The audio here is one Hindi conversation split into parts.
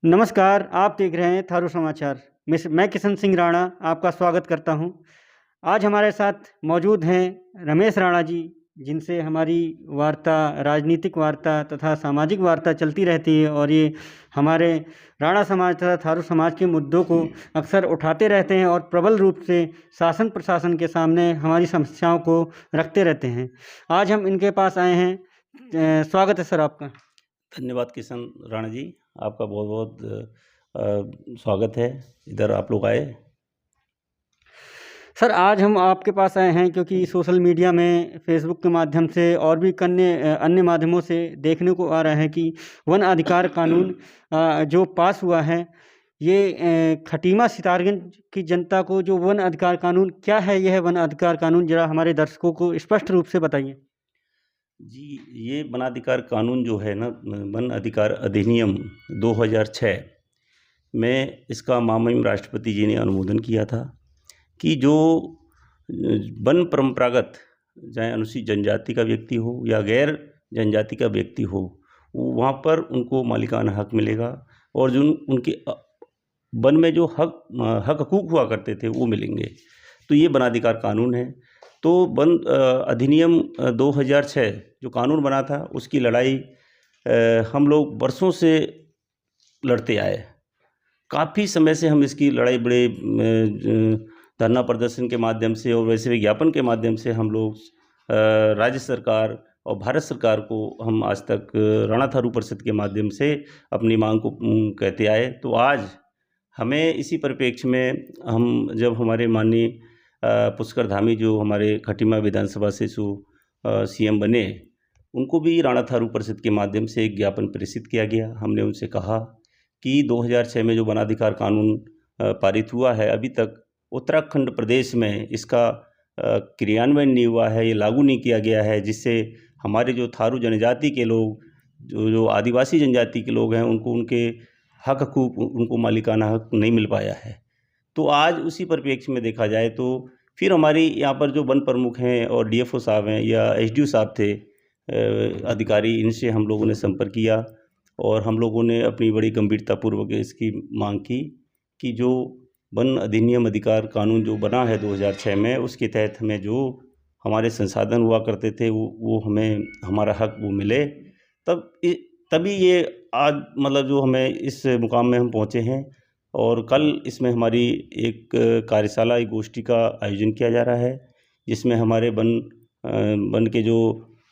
नमस्कार, आप देख रहे हैं थारू समाचार। मैं किशन सिंह राणा आपका स्वागत करता हूं। आज हमारे साथ मौजूद हैं रमेश राणा जी, जिनसे हमारी वार्ता, राजनीतिक वार्ता तथा सामाजिक वार्ता चलती रहती है और ये हमारे राणा समाज तथा थारू समाज के मुद्दों को अक्सर उठाते रहते हैं और प्रबल रूप से शासन प्रशासन के सामने हमारी समस्याओं को रखते रहते हैं। आज हम इनके पास आए हैं। स्वागत है सर आपका। धन्यवाद किशन राणा जी, आपका बहुत बहुत स्वागत है। इधर आप लोग आए। सर, आज हम आपके पास आए हैं क्योंकि सोशल मीडिया में, फेसबुक के माध्यम से और भी अन्य माध्यमों से देखने को आ रहा है कि वन अधिकार कानून जो पास हुआ है, ये खटीमा सितारगंज की जनता को जो वन अधिकार कानून क्या है, यह वन अधिकार कानून जरा हमारे दर्शकों को स्पष्ट रूप से बताइए। जी, ये वन अधिकार कानून जो है ना, वन अधिकार अधिनियम 2006 में इसका महामहिम राष्ट्रपति जी ने अनुमोदन किया था कि जो वन परंपरागत, चाहे अनुसूचित जनजाति का व्यक्ति हो या गैर जनजाति का व्यक्ति हो, वहाँ पर उनको मालिकाना हक मिलेगा और जो उनके वन में जो हक हकूक़ हुआ करते थे वो मिलेंगे। तो ये वनाधिकार कानून है। तो वन अधिनियम 2006 जो कानून बना था, उसकी लड़ाई हम लोग वर्षों से लड़ते आए। काफ़ी समय से हम इसकी लड़ाई बड़े धरना प्रदर्शन के माध्यम से और वैसे विज्ञापन के माध्यम से हम लोग राज्य सरकार और भारत सरकार को हम आज तक राणा थारू परिषद के माध्यम से अपनी मांग को कहते आए। तो आज हमें इसी परिप्रेक्ष्य में हम जब हमारे माननीय पुष्कर धामी जो हमारे खटीमा विधानसभा से सीएम बने, उनको भी राणा थारू परिषद के माध्यम से एक ज्ञापन प्रेषित किया गया। हमने उनसे कहा कि 2006 में जो वनाधिकार कानून पारित हुआ है, अभी तक उत्तराखंड प्रदेश में इसका क्रियान्वयन नहीं हुआ है, ये लागू नहीं किया गया है, जिससे हमारे जो थारू जनजाति के लोग, जो आदिवासी जनजाति के लोग हैं, उनको उनके हक हकूक़, उनको मालिकाना हक नहीं मिल पाया है। तो आज उसी परिप्रेक्ष्य में देखा जाए तो फिर हमारी यहाँ पर जो वन प्रमुख हैं और डीएफओ साहब हैं या एसडीओ साहब थे अधिकारी, इनसे हम लोगों ने संपर्क किया और हम लोगों ने अपनी बड़ी गंभीरतापूर्वक इसकी मांग की कि जो वन अधिनियम अधिकार कानून जो बना है 2006 में, उसके तहत हमें जो हमारे संसाधन हुआ करते थे वो हमें हमारा हक वो मिले। तभी ये आज मतलब जो हमें इस मुकाम में हम पहुँचे हैं। और कल इसमें हमारी एक कार्यशाला, एक गोष्ठी का आयोजन किया जा रहा है, जिसमें हमारे वन के जो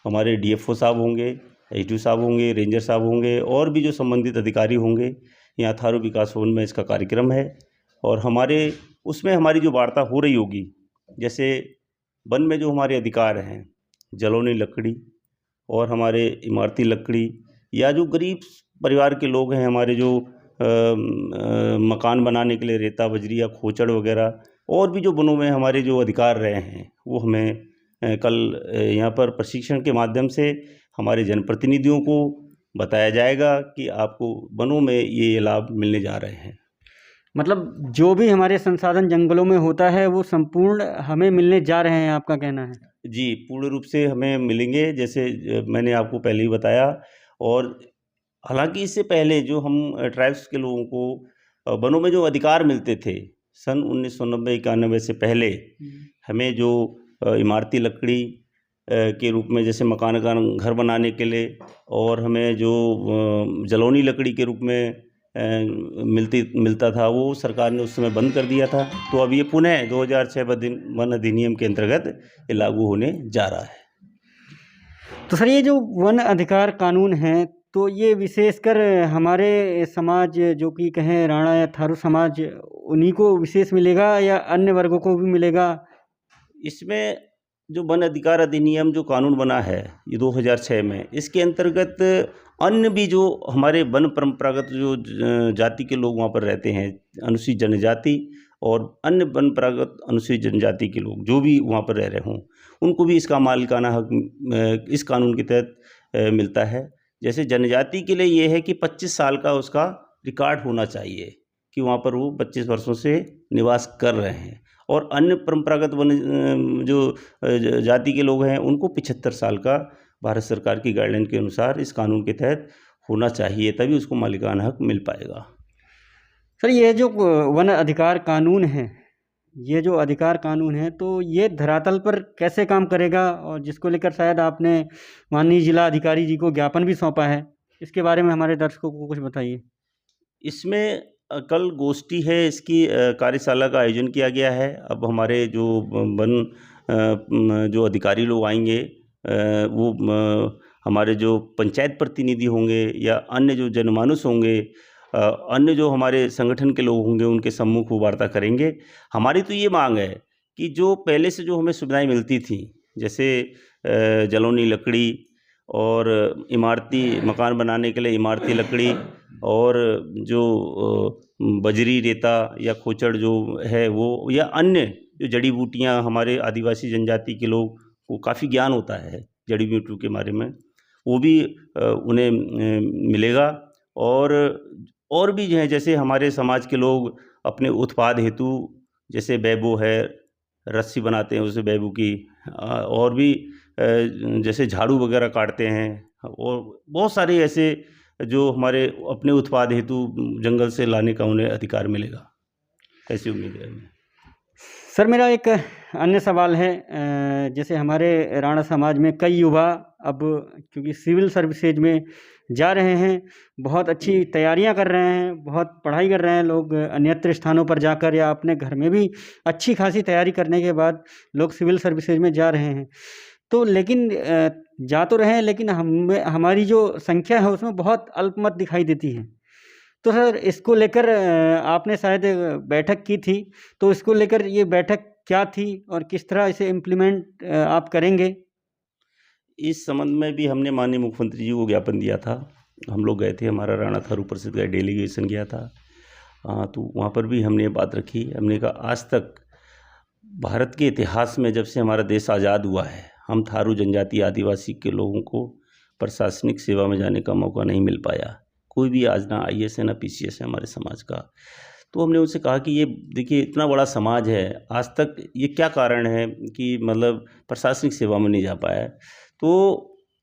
हमारे डीएफओ साहब होंगे, एसडीओ साहब होंगे, रेंजर साहब होंगे और भी जो संबंधित अधिकारी होंगे। यहाँ थारू विकास भवन में इसका कार्यक्रम है और उसमें हमारी जो वार्ता हो रही होगी, जैसे वन में जो हमारे अधिकार हैं, जलौनी लकड़ी और हमारे इमारती लकड़ी, या जो गरीब परिवार के लोग हैं, हमारे जो मकान बनाने के लिए रेता, बजरी या खोचड़ वगैरह, और भी जो वनों में हमारे जो अधिकार रहे हैं, वो हमें कल यहाँ पर प्रशिक्षण के माध्यम से हमारे जनप्रतिनिधियों को बताया जाएगा कि आपको वनों में ये लाभ मिलने जा रहे हैं। मतलब जो भी हमारे संसाधन जंगलों में होता है वो संपूर्ण हमें मिलने जा रहे हैं, आपका कहना है? जी, पूर्ण रूप से हमें मिलेंगे, जैसे मैंने आपको पहले ही बताया। और हालांकि इससे पहले जो हम ट्राइब्स के लोगों को वनों में जो अधिकार मिलते थे सन 1990-91 से पहले, हमें जो इमारती लकड़ी के रूप में, जैसे मकान का घर बनाने के लिए, और हमें जो जलौनी लकड़ी के रूप में मिलता था, वो सरकार ने उस समय बंद कर दिया था। तो अब ये पुनः 2006 वन अधिनियम के अंतर्गत ये लागू होने जा रहा है। तो सर, ये जो वन अधिकार कानून है, तो ये विशेषकर हमारे समाज, जो कि कहें राणा या थारू समाज, उन्हीं को विशेष मिलेगा या अन्य वर्गों को भी मिलेगा? इसमें जो वन अधिकार अधिनियम जो कानून बना है ये 2006 में, इसके अंतर्गत अन्य भी जो हमारे वन परंपरागत जो जाति के लोग वहाँ पर रहते हैं, अनुसूचित जनजाति और अन्य वन परंपरागत अनुसूचित जनजाति के लोग जो भी वहाँ पर रह रहे हों, उनको भी इसका मालिकाना हक इस कानून के तहत मिलता है। जैसे जनजाति के लिए ये है कि 25 साल का उसका रिकॉर्ड होना चाहिए कि वहाँ पर वो 25 वर्षों से निवास कर रहे हैं, और अन्य परंपरागत वन जो जाति के लोग हैं उनको 75 साल का भारत सरकार की गाइडलाइन के अनुसार इस कानून के तहत होना चाहिए, तभी उसको मालिकाना हक मिल पाएगा। सर ये जो वन अधिकार कानून है, ये जो अधिकार कानून है तो ये धरातल पर कैसे काम करेगा, और जिसको लेकर शायद आपने माननीय जिला अधिकारी जी को ज्ञापन भी सौंपा है, इसके बारे में हमारे दर्शकों को कुछ बताइए। इसमें कल गोष्ठी है, इसकी कार्यशाला का आयोजन किया गया है। अब हमारे जो वन जो अधिकारी लोग आएंगे, वो हमारे जो पंचायत प्रतिनिधि होंगे या अन्य जो जनमानुस होंगे, अन्य जो हमारे संगठन के लोग होंगे, उनके सम्मुख वो वार्ता करेंगे। हमारी तो ये मांग है कि जो पहले से जो हमें सुविधाएं मिलती थी, जैसे जलोनी लकड़ी और इमारती मकान बनाने के लिए इमारती लकड़ी, और जो बजरी रेता या खोचड़ जो है वो, या अन्य जो जड़ी बूटियाँ, हमारे आदिवासी जनजाति के लोग को काफ़ी ज्ञान होता है जड़ी बूटियों के बारे में, वो भी उन्हें मिलेगा। और भी जो है, जैसे हमारे समाज के लोग अपने उत्पाद हेतु, जैसे बैबो है, रस्सी बनाते हैं उससे बैबू की, और भी जैसे झाड़ू वगैरह काटते हैं, और बहुत सारे ऐसे जो हमारे अपने उत्पाद हेतु जंगल से लाने का उन्हें अधिकार मिलेगा, ऐसी उम्मीद है हमें। सर मेरा एक अन्य सवाल है, जैसे हमारे राणा समाज में कई युवा अब क्योंकि सिविल सर्विसेज में जा रहे हैं, बहुत अच्छी तैयारियां कर रहे हैं, बहुत पढ़ाई कर रहे हैं लोग, अन्यत्र स्थानों पर जाकर या अपने घर में भी अच्छी खासी तैयारी करने के बाद लोग सिविल सर्विसेज में जा रहे हैं। तो लेकिन जा तो रहे हैं, लेकिन हमारी जो संख्या है उसमें बहुत अल्पमत दिखाई देती है। तो सर इसको लेकर आपने शायद बैठक की थी, तो इसको लेकर ये बैठक क्या थी और किस तरह इसे इम्प्लीमेंट आप करेंगे? इस संबंध में भी हमने माननीय मुख्यमंत्री जी को ज्ञापन दिया था। हम लोग गए थे, हमारा राणा थारू परिषद का डेलीगेशन गया था। तो वहाँ पर भी हमने ये बात रखी। हमने कहा आज तक भारत के इतिहास में जब से हमारा देश आज़ाद हुआ है, हम थारू जनजाति आदिवासी के लोगों को प्रशासनिक सेवा में जाने का मौका नहीं मिल पाया। कोई भी आज ना IAS है ना PCS है हमारे समाज का। तो हमने उनसे कहा कि ये देखिए इतना बड़ा समाज है, आज तक ये क्या कारण है कि मतलब प्रशासनिक सेवा में नहीं जा पाया है। तो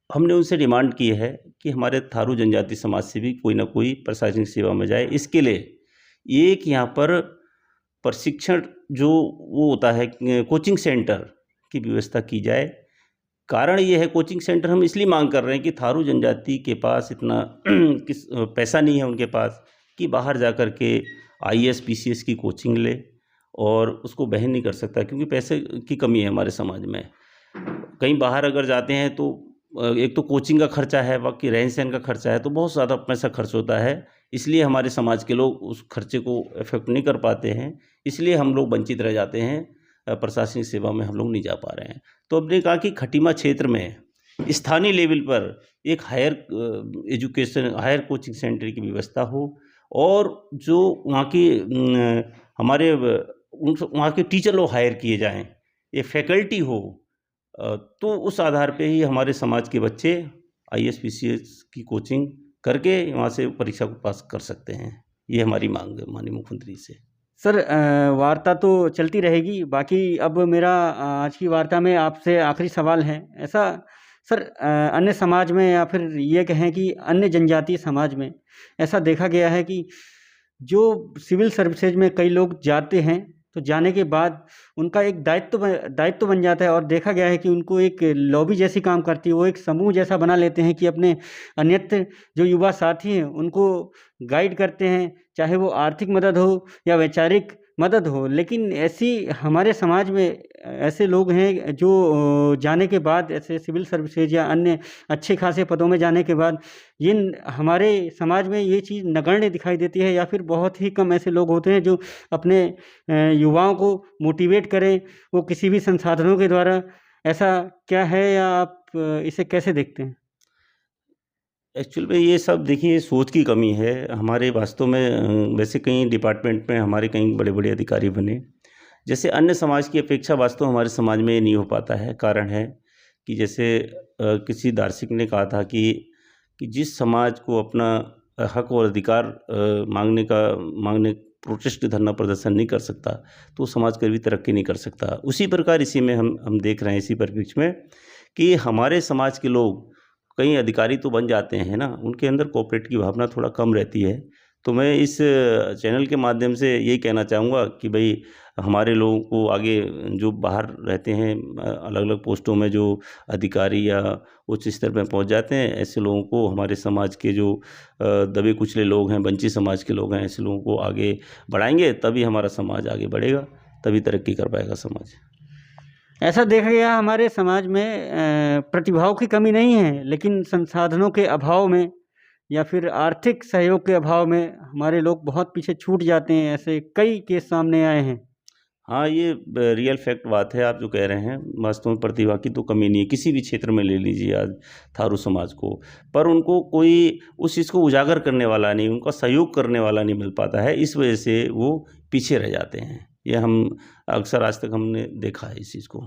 हमने उनसे डिमांड की है कि हमारे थारू जनजाति समाज से भी कोई ना कोई प्रशासनिक सेवा में जाए। इसके लिए एक यहाँ पर प्रशिक्षण जो वो होता है, कोचिंग सेंटर की व्यवस्था की जाए। कारण ये है, कोचिंग सेंटर हम इसलिए मांग कर रहे हैं कि थारू जनजाति के पास इतना पैसा नहीं है उनके पास कि बाहर जा कर के IAS PCS की कोचिंग ले, और उसको वहन नहीं कर सकता क्योंकि पैसे की कमी है हमारे समाज में। कहीं बाहर अगर जाते हैं तो एक तो कोचिंग का खर्चा है, बाकी रहन सहन का खर्चा है, तो बहुत ज़्यादा पैसा खर्च होता है। इसलिए हमारे समाज के लोग उस खर्चे को इफेक्ट नहीं कर पाते हैं, इसलिए हम लोग वंचित रह जाते हैं, प्रशासनिक सेवा में हम लोग नहीं जा पा रहे हैं। तो हमने कहा कि खटीमा क्षेत्र में स्थानीय लेवल पर एक higher education, higher coaching centre की व्यवस्था हो, और जो वहाँ की हमारे वहाँ के टीचर लोग हायर किए जाएं, ये फैकल्टी हो, तो उस आधार पे ही हमारे समाज के बच्चे IAS PCS की कोचिंग करके वहाँ से परीक्षा को पास कर सकते हैं। ये हमारी मांग है माननीय मुख्यमंत्री से। सर वार्ता तो चलती रहेगी, बाकी अब मेरा आज की वार्ता में आपसे आखिरी सवाल है। ऐसा सर अन्य समाज में या फिर ये कहें कि अन्य जनजातीय समाज में ऐसा देखा गया है कि जो सिविल सर्विसेज में कई लोग जाते हैं तो जाने के बाद उनका एक दायित्व बन जाता है, और देखा गया है कि उनको एक लॉबी जैसी काम करती है, वो एक समूह जैसा बना लेते हैं कि अपने अन्यत्र जो युवा साथी हैं उनको गाइड करते हैं, चाहे वो आर्थिक मदद हो या वैचारिक मदद हो। लेकिन ऐसी हमारे समाज में ऐसे लोग हैं जो जाने के बाद, ऐसे सिविल सर्विसेज या अन्य अच्छे खासे पदों में जाने के बाद, ये हमारे समाज में ये चीज़ नगण्य दिखाई देती है, या फिर बहुत ही कम ऐसे लोग होते हैं जो अपने युवाओं को मोटिवेट करें वो किसी भी संसाधनों के द्वारा। ऐसा क्या है, या आप इसे कैसे देखते हैं? एक्चुअल में ये सब देखिए सोच की कमी है हमारे वास्तव में। वैसे कई डिपार्टमेंट में हमारे कई बड़े बड़े अधिकारी बने, जैसे अन्य समाज की अपेक्षा वास्तव हमारे समाज में ये नहीं हो पाता है। कारण है कि जैसे किसी दार्शनिक ने कहा था कि जिस समाज को अपना हक और अधिकार मांगने प्रोटेस्ट धरना प्रदर्शन नहीं कर सकता, तो समाज कभी तरक्की नहीं कर सकता। उसी प्रकार इसी में हम देख रहे हैं, इसी परिप्रेक्ष्य में, कि हमारे समाज के लोग कई अधिकारी तो बन जाते हैं ना, उनके अंदर कोऑपरेट की भावना थोड़ा कम रहती है। तो मैं इस चैनल के माध्यम से यही कहना चाहूँगा कि भाई हमारे लोगों को आगे जो बाहर रहते हैं अलग अलग पोस्टों में जो अधिकारी या उच्च स्तर पे पहुंच जाते हैं, ऐसे लोगों को हमारे समाज के जो दबे कुचले लोग हैं, वंचित समाज के लोग हैं, ऐसे लोगों को आगे बढ़ाएंगे, तभी हमारा समाज आगे बढ़ेगा, तभी तरक्की कर पाएगा समाज। ऐसा देखा गया हमारे समाज में प्रतिभाओं की कमी नहीं है, लेकिन संसाधनों के अभाव में या फिर आर्थिक सहयोग के अभाव में हमारे लोग बहुत पीछे छूट जाते हैं। ऐसे कई केस सामने आए हैं। हाँ, ये रियल फैक्ट बात है आप जो कह रहे हैं। वास्तव में प्रतिभा की तो कमी नहीं है, किसी भी क्षेत्र में ले लीजिए आज थारू समाज को, पर उनको कोई उस चीज़ को उजागर करने वाला नहीं, उनका सहयोग करने वाला नहीं मिल पाता है, इस वजह से वो पीछे रह जाते हैं। ये हम अक्सर आज तक हमने देखा है इस चीज़ को।